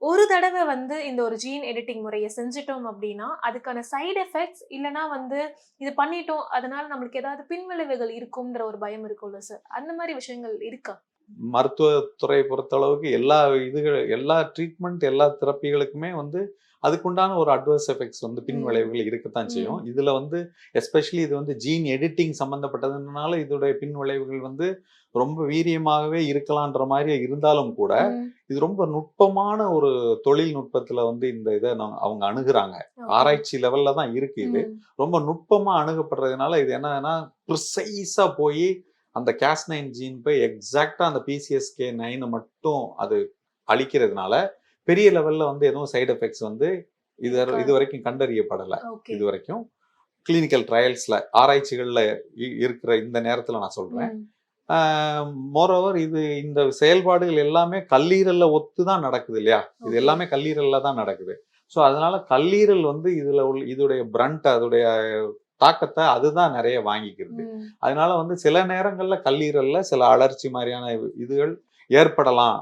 ஒரு தடவை வந்து இந்த ஒரு ஜீன் எடிட்டிங் முறைய செஞ்சுட்டோம் அப்படின்னா, அதுக்கான சைட் எஃபெக்ட்ஸ் இல்லன்னா வந்து இது பண்ணிட்டோம், அதனால நம்மளுக்கு ஏதாவது பின்விளைவுகள் இருக்கும்ன்ற ஒரு பயம் இருக்கும்ல சார். அந்த மாரி விஷயங்கள் இருக்கா? மருத்துவத்துறை பொறுத்தளவுக்கு எல்லா ட்ரீட்மெண்ட், எல்லா தெரப்பிகளுக்குமே வந்து அதுக்குண்டான ஒரு அட்வர்ஸ் எஃபெக்ட்ஸ் வந்து பின் ம். விளைவுகள் இருக்கத்தான் செய்யும். ம். இதுல வந்து எஸ்பெஷலி இது வந்து ஜீன் எடிட்டிங் சம்பந்தப்பட்டதுனால இதோடைய பின் விளைவுகள் வந்து ரொம்ப வீரியமாகவே இருக்கலான்ற மாரி இருந்தாலும் கூட, ம். இது ரொம்ப நுட்பமான ஒரு தொழில்நுட்பத்துல வந்து இந்த இத அவங்க அணுகுறாங்க. ஓகே. ஆராய்ச்சி லெவல்ல தான் இருக்கு இது. ம். ரொம்ப நுட்பமா அணுகப்படுறதுனால இது என்னன்னா, ப்ரிசைஸா போயி அந்த Cas9 ஜீன் போய் எக்ஸாக்ட்டா அந்த PCSK9 மட்டும் அது அழிக்கிறதுனால, பெரிய லெவல்ல வந்து எதுவும் சைட் எஃபெக்ட்ஸ் வந்து இருக்காது. இதுவரைக்கும் கண்டறியப்படல. ஓகே. இதுவரைக்கும் கிளினிக்கல் ட்ரையல்ஸ்ல ஆராய்ச்சிகள்ல இருக்கிற இந்த நேரத்துல நான் சொல்றேன். ம். ஆ மோரோவர் இந்த செயல்பாடுகள் எல்லாமே கல்லீரல்ல ஒத்து தான் நடக்குது இல்லையா? இது ஓகே. எல்லாமே கல்லீரல்ல தான் நடக்குது. ஸோ அதனால கல்லீரல் வந்து இதுடைய அதோடைய தாக்கத்த அதுதான் நெறைய வாங்கிக்கிறது. ம். அதனால வந்து சில நேரங்கள்ல கல்லீரல்ல சில அழற்சி மாரியான இதுகள் ஏற்படலாம்.